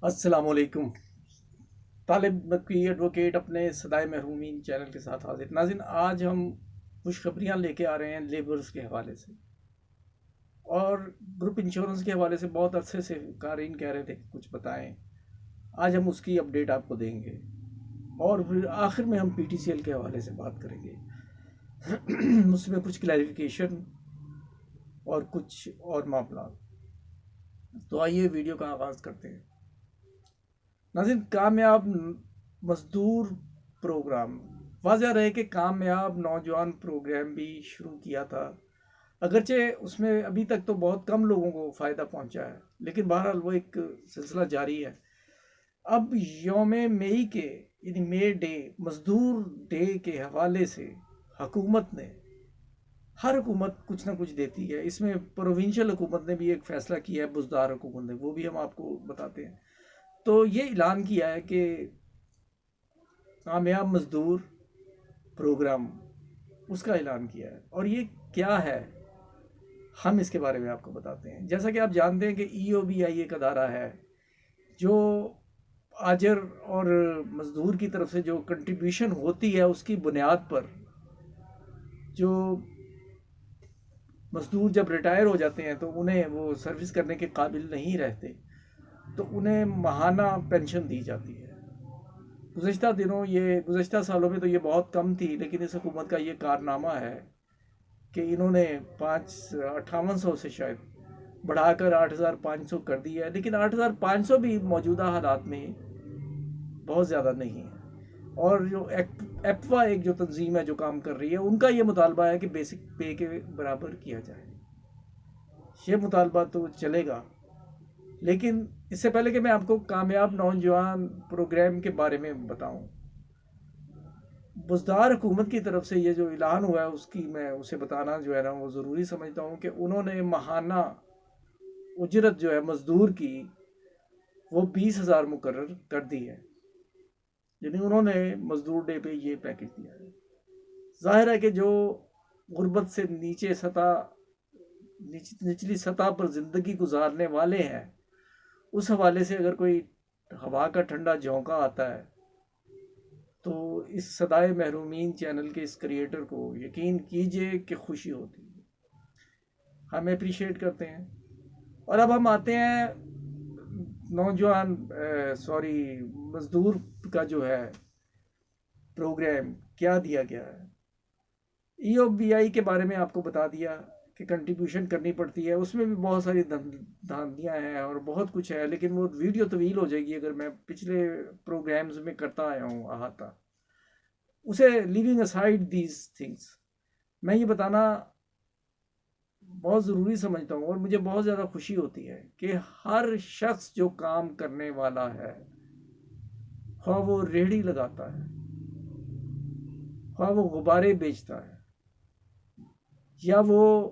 السلام علیکم۔ طالب نقوی ایڈوکیٹ اپنے صدائے محرومین چینل کے ساتھ حاضر ناظرین، آج ہم خوشخبریاں لے کے آ رہے ہیں لیبرز کے حوالے سے اور گروپ انشورنس کے حوالے سے۔ بہت عرصے سے قارئین کہہ رہے تھے کہ کچھ بتائیں، آج ہم اس کی اپڈیٹ آپ کو دیں گے اور پھر آخر میں ہم پی ٹی سی ایل کے حوالے سے بات کریں گے اس میں کچھ کلیریفیکیشن اور کچھ اور معاملات۔ تو آئیے ویڈیو کا آغاز کرتے ہیں۔ ناظرین، کامیاب مزدور پروگرام، واضح رہے کہ کامیاب نوجوان پروگرام بھی شروع کیا تھا، اگرچہ اس میں ابھی تک تو بہت کم لوگوں کو فائدہ پہنچا ہے، لیکن بہرحال وہ ایک سلسلہ جاری ہے۔ اب یوم مئی کے یعنی مے ڈے، مزدور ڈے کے حوالے سے حکومت نے، ہر حکومت کچھ نہ کچھ دیتی ہے، اس میں پروونشل حکومت نے بھی ایک فیصلہ کیا ہے، بزدار حکومت نے، وہ بھی ہم آپ کو بتاتے ہیں۔ تو یہ اعلان کیا ہے کہ کامیاب مزدور پروگرام، اس کا اعلان کیا ہے، اور یہ کیا ہے ہم اس کے بارے میں آپ کو بتاتے ہیں۔ جیسا کہ آپ جانتے ہیں کہ ای او بی آئی ایک ادارہ ہے جو آجر اور مزدور کی طرف سے جو کنٹریبیوشن ہوتی ہے اس کی بنیاد پر، جو مزدور جب ریٹائر ہو جاتے ہیں تو انہیں وہ سروس کرنے کے قابل نہیں رہتے تو انہیں ماہانہ پینشن دی جاتی ہے۔ گزشتہ سالوں میں تو یہ بہت کم تھی، لیکن اس حکومت کا یہ کارنامہ ہے کہ انہوں نے 5800 سے شاید بڑھا کر 8500 کر دی ہے، لیکن 8500 بھی موجودہ حالات میں بہت زیادہ نہیں ہے۔ اور جو ایپوا ایک جو تنظیم ہے جو کام کر رہی ہے، ان کا یہ مطالبہ ہے کہ بیسک پے کے برابر کیا جائے۔ یہ مطالبہ تو چلے گا، لیکن اس سے پہلے کہ میں آپ کو کامیاب نوجوان پروگرام کے بارے میں بتاؤں، بزدار حکومت کی طرف سے یہ جو اعلان ہوا ہے اس کی میں اسے بتانا جو ہے نا وہ ضروری سمجھتا ہوں کہ انہوں نے ماہانہ اجرت جو ہے مزدور کی وہ 20,000 مقرر کر دی ہے، یعنی انہوں نے مزدور ڈے پہ یہ پیکج دیا ہے۔ ظاہر ہے کہ جو غربت سے نچلی سطح پر زندگی گزارنے والے ہیں، اس حوالے سے اگر کوئی ہوا کا ٹھنڈا جھونکا آتا ہے تو اس صدائے محرومین چینل کے اس کریٹر کو یقین کیجئے کہ خوشی ہوتی ہے، ہم اپریشیٹ کرتے ہیں۔ اور اب ہم آتے ہیں مزدور کا جو ہے پروگرام کیا دیا گیا ہے۔ ای او بی آئی کے بارے میں آپ کو بتا دیا کہ کنٹریبیوشن کرنی پڑتی ہے، اس میں بھی بہت ساری دھاندلیاں ہیں اور بہت کچھ ہے، لیکن وہ ویڈیو طویل ہو جائے گی اگر میں پچھلے پروگرامز میں کرتا آیا ہوں احاطہ اسے۔ لیونگ اسائڈ دیز تھنگس، میں یہ بتانا بہت ضروری سمجھتا ہوں اور مجھے بہت زیادہ خوشی ہوتی ہے کہ ہر شخص جو کام کرنے والا ہے، خواہ وہ ریڑھی لگاتا ہے، خواہ وہ غبارے بیچتا ہے، یا وہ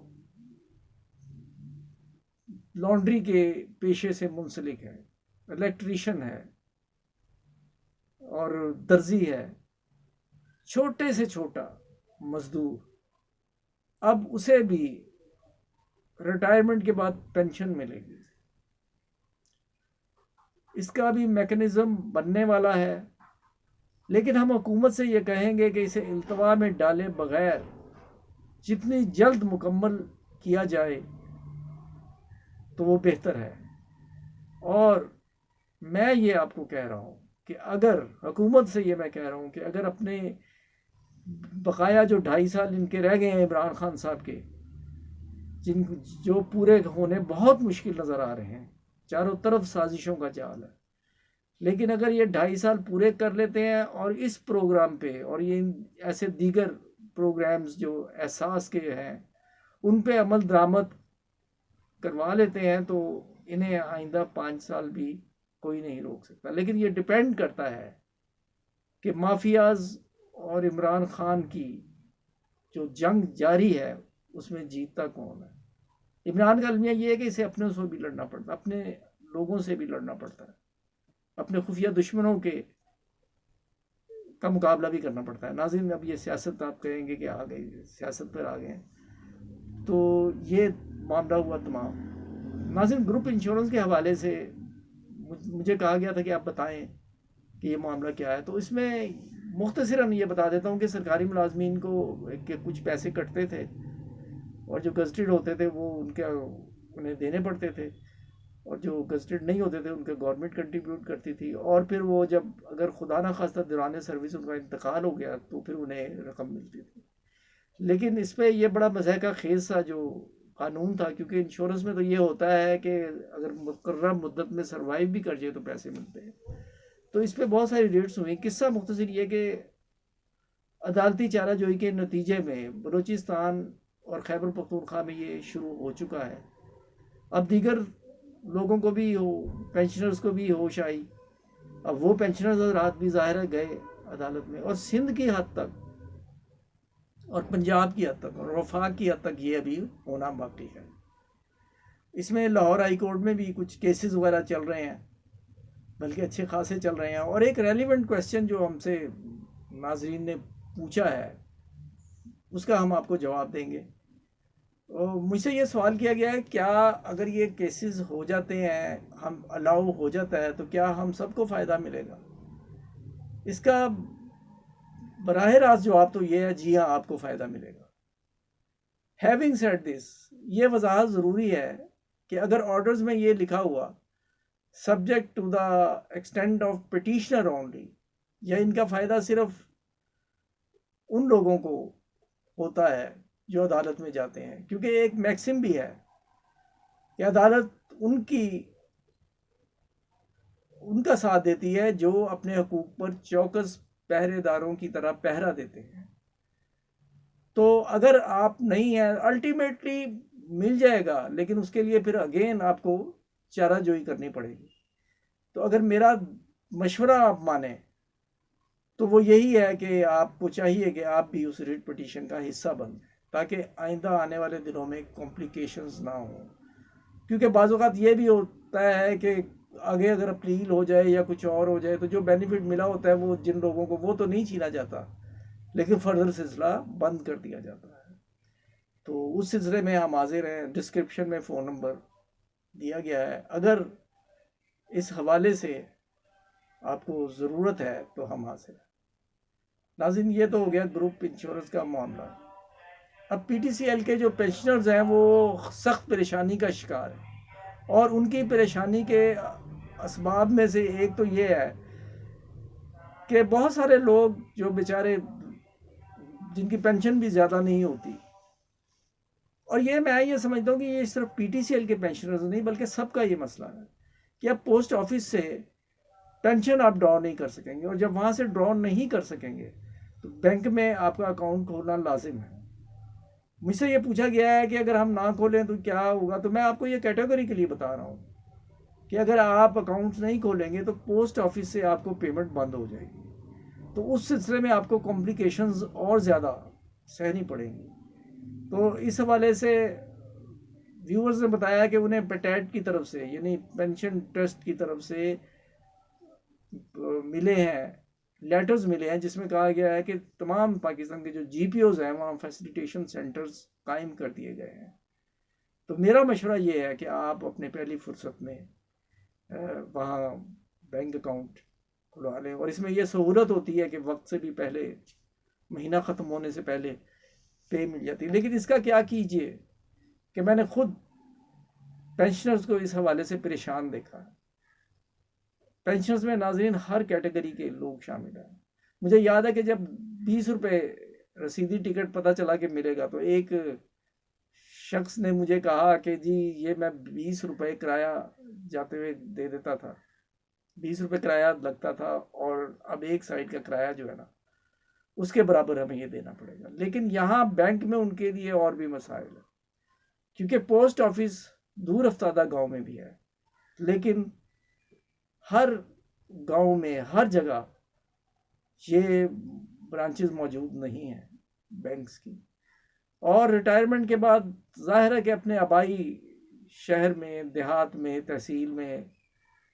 لانڈری کے پیشے سے منسلک ہے، الیکٹریشین ہے اور درزی ہے، چھوٹے سے چھوٹا مزدور، اب اسے بھی ریٹائرمنٹ کے بعد پینشن ملے گی۔ اس کا بھی میکنزم بننے والا ہے، لیکن ہم حکومت سے یہ کہیں گے کہ اسے التوا میں ڈالے بغیر جتنی جلد مکمل کیا جائے تو وہ بہتر ہے۔ اور میں یہ آپ کو کہہ رہا ہوں کہ اگر حکومت سے یہ میں کہہ رہا ہوں کہ اگر اپنے بقایا جو 2.5 سال ان کے رہ گئے ہیں عمران خان صاحب کے، جو پورے ہونے بہت مشکل نظر آ رہے ہیں، چاروں طرف سازشوں کا جال ہے، لیکن اگر یہ 2.5 سال پورے کر لیتے ہیں اور اس پروگرام پہ اور یہ ایسے دیگر پروگرامز جو احساس کے ہیں ان پہ عمل درآمد کروا لیتے ہیں تو انہیں آئندہ 5 سال بھی کوئی نہیں روک سکتا۔ لیکن یہ ڈیپینڈ کرتا ہے کہ مافیاز اور عمران خان کی جو جنگ جاری ہے اس میں جیتتا کون ہے۔ عمران کا المیہ یہ ہے کہ اسے اپنے سے بھی لڑنا پڑتا، اپنے لوگوں سے بھی لڑنا پڑتا ہے، اپنے خفیہ دشمنوں کا مقابلہ بھی کرنا پڑتا ہے۔ ناظرین، اب یہ سیاست آپ کہیں گے کہ آ گئی، سیاست پر آ گئے ہیں، تو یہ معاملہ ہوا تمام۔ ناظرین، گروپ انشورنس کے حوالے سے مجھے کہا گیا تھا کہ آپ بتائیں کہ یہ معاملہ کیا ہے. تو اس میں مختصراً یہ بتا دیتا ہوں کہ سرکاری ملازمین کو کہ کچھ پیسے کٹتے تھے اور جو گزٹڈ ہوتے تھے وہ انہیں دینے پڑتے تھے, اور جو گزٹڈ نہیں ہوتے تھے ان کا گورنمنٹ کنٹریبیوٹ کرتی تھی, اور پھر وہ جب اگر خدا نخواستہ دوران سروس ان کا انتقال ہو گیا تو پھر انہیں رقم ملتی تھی. لیکن اس پہ یہ بڑا مزہ کا خیز تھا جو قانون تھا, کیونکہ انشورنس میں تو یہ ہوتا ہے کہ اگر مقررہ مدت میں سروائیو بھی کر جائے تو پیسے ملتے ہیں. تو اس پہ بہت ساری ریٹس ہوئی. قصہ مختصر یہ کہ عدالتی چارہ جوئی کے نتیجے میں بلوچستان اور خیبر پختونخوا میں یہ شروع ہو چکا ہے. اب دیگر لوگوں کو بھی پینشنرز کو بھی ہوش آئی. اب وہ پینشنرز حضرات بھی ظاہر ہے گئے عدالت میں, اور سندھ کی حد تک اور پنجاب کی حد تک اور وفاق کی حد تک یہ ابھی ہونا باقی ہے. اس میں لاہور ہائی کورٹ میں بھی کچھ کیسز وغیرہ چل رہے ہیں, بلکہ اچھے خاصے چل رہے ہیں. اور ایک ریلیونٹ کویسچن جو ہم سے ناظرین نے پوچھا ہے اس کا ہم آپ کو جواب دیں گے. مجھ سے یہ سوال کیا گیا ہے, کیا اگر یہ کیسز ہو جاتے ہیں, ہم الاؤ ہو جاتا ہے, تو کیا ہم سب کو فائدہ ملے گا؟ اس کا براہ راست جواب تو یہ ہے, جی ہاں آپ کو فائدہ ملے گا. ہیونگ سیڈ دس, یہ وضاحت ضروری ہے کہ اگر آرڈرز میں یہ لکھا ہوا subject to the extent of petitioner only, یا ان کا فائدہ صرف ان لوگوں کو ہوتا ہے جو عدالت میں جاتے ہیں, کیونکہ ایک میکسم بھی ہے کہ عدالت ان کا ساتھ دیتی ہے جو اپنے حقوق پر چوکس پہرے داروں کی طرح پہرا دیتے ہیں. تو اگر آپ نہیں ہیں, الٹیمیٹلی مل جائے گا, لیکن اس کے لیے پھر اگین آپ کو چارہ جوئی کرنی پڑے گی. تو اگر میرا مشورہ آپ مانیں تو وہ یہی ہے کہ آپ کو چاہیے کہ آپ بھی اس ریٹ پٹیشن کا حصہ بن جائیں, تاکہ آئندہ آنے والے دنوں میں کمپلیکیشنز نہ ہوں. کیونکہ بعض اوقات یہ بھی ہوتا ہے کہ آگے اگر اپیل ہو جائے یا کچھ اور ہو جائے تو جو بینیفٹ ملا ہوتا ہے وہ جن لوگوں کو وہ تو نہیں چھینا جاتا, لیکن فردر سلسلہ بند کر دیا جاتا ہے. تو اس سلسلے میں ہم حاضر ہیں. ڈسکرپشن میں فون نمبر دیا گیا ہے, اگر اس حوالے سے آپ کو ضرورت ہے تو ہم حاضر ہیں. ناظرین, یہ تو ہو گیا گروپ انشورنس کا معاملہ. اب پی ٹی سی ایل کے جو پینشنرز ہیں وہ سخت پریشانی کا شکار ہیں, اور ان کی پریشانی کے اسباب میں سے ایک تو یہ ہے کہ بہت سارے لوگ جو بیچارے جن کی پینشن بھی زیادہ نہیں ہوتی, اور میں یہ سمجھتا ہوں کہ یہ صرف پی ٹی سی ایل کے پینشنرز نہیں بلکہ سب کا یہ مسئلہ ہے کہ اب پوسٹ آفس سے پینشن آپ ڈرا نہیں کر سکیں گے, اور جب وہاں سے ڈرا نہیں کر سکیں گے تو بینک میں آپ کا اکاؤنٹ کھولنا لازم ہے. مجھ سے یہ پوچھا گیا ہے کہ اگر ہم نہ کھولیں تو کیا ہوگا, تو میں آپ کو یہ کیٹیگری کے لیے بتا رہا ہوں کہ اگر آپ اکاؤنٹس نہیں کھولیں گے تو پوسٹ آفس سے آپ کو پیمنٹ بند ہو جائے گی. تو اس سلسلے میں آپ کو کمپلیکیشنز اور زیادہ سہنی پڑیں گی. تو اس حوالے سے ویورز نے بتایا کہ انہیں پیٹیٹ کی طرف سے یعنی پینشن ٹرسٹ کی طرف سے ملے ہیں لیٹرز ملے ہیں جس میں کہا گیا ہے کہ تمام پاکستان کے جو جی پی اوز ہیں وہاں فیسیلیٹیشن سینٹرز قائم کر دیے گئے ہیں. تو میرا مشورہ یہ ہے کہ آپ اپنے پہلی فرصت میں وہاں بینک اکاؤنٹ کھلوا لیں, اور اس میں یہ سہولت ہوتی ہے کہ وقت سے بھی پہلے, مہینہ ختم ہونے سے پہلے پے مل جاتی ہے. لیکن اس کا کیا کیجئے کہ میں نے خود پینشنرز کو اس حوالے سے پریشان دیکھا. پینشنرز میں ناظرین ہر کیٹیگری کے لوگ شامل ہیں. مجھے یاد ہے کہ جب 20 روپے رسیدی ٹکٹ پتہ چلا کہ ملے گا تو ایک شخص نے مجھے کہا کہ جی یہ میں 20 روپے کرایہ جاتے ہوئے دے دیتا تھا, 20 روپے کرایہ لگتا تھا, اور اب ایک سائڈ کا کرایہ جو ہے نا اس کے برابر ہمیں یہ دینا پڑے گا. لیکن یہاں بینک میں ان کے لیے اور بھی مسائل ہیں, کیونکہ پوسٹ آفس دور افتادہ گاؤں میں بھی ہے, لیکن ہر گاؤں میں ہر جگہ یہ برانچز موجود نہیں ہیں بینکس کی. اور ریٹائرمنٹ کے بعد ظاہر ہے کہ اپنے آبائی شہر میں, دیہات میں, تحصیل میں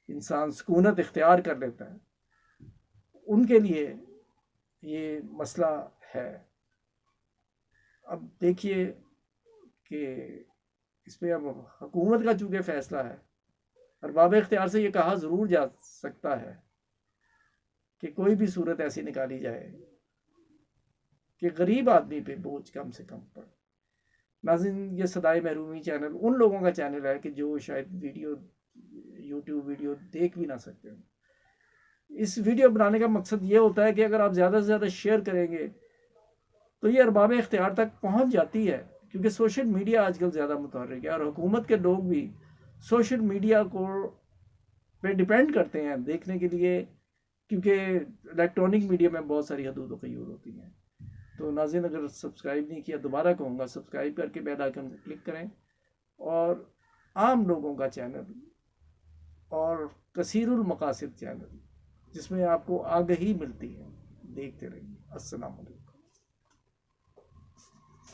انسان سکونت اختیار کر لیتا ہے. ان کے لیے یہ مسئلہ ہے. اب دیکھیے کہ اس پہ اب حکومت کا چونکہ فیصلہ ہے, ارباب اختیار سے یہ کہا ضرور جا سکتا ہے کہ کوئی بھی صورت ایسی نکالی جائے کہ غریب آدمی پہ بوجھ کم سے کم پڑے۔ ناظرین، یہ صدائے محرومی چینل ان لوگوں کا چینل ہے کہ جو شاید یوٹیوب ویڈیو دیکھ بھی نہ سکتے ہیں۔ اس ویڈیو بنانے کا مقصد یہ ہوتا ہے کہ اگر آپ زیادہ سے زیادہ شیئر کریں گے تو یہ ارباب اختیار تک پہنچ جاتی ہے، کیونکہ سوشل میڈیا آج کل زیادہ متحرک ہے اور حکومت کے لوگ بھی سوشل میڈیا کو پہ ڈیپینڈ کرتے ہیں دیکھنے کے لیے، کیونکہ الیکٹرانک میڈیا میں بہت ساری حدود و قیود ہوتی ہیں۔ تو ناظرین، اگر سبسکرائب نہیں کیا دوبارہ کہوں گا سبسکرائب کر کے بیل آئیکن کو کلک کریں، اور عام لوگوں کا چینل اور کثیر المقاصد چینل جس میں آپ کو آگہی ملتی ہے دیکھتے رہیے۔ السلام علیکم۔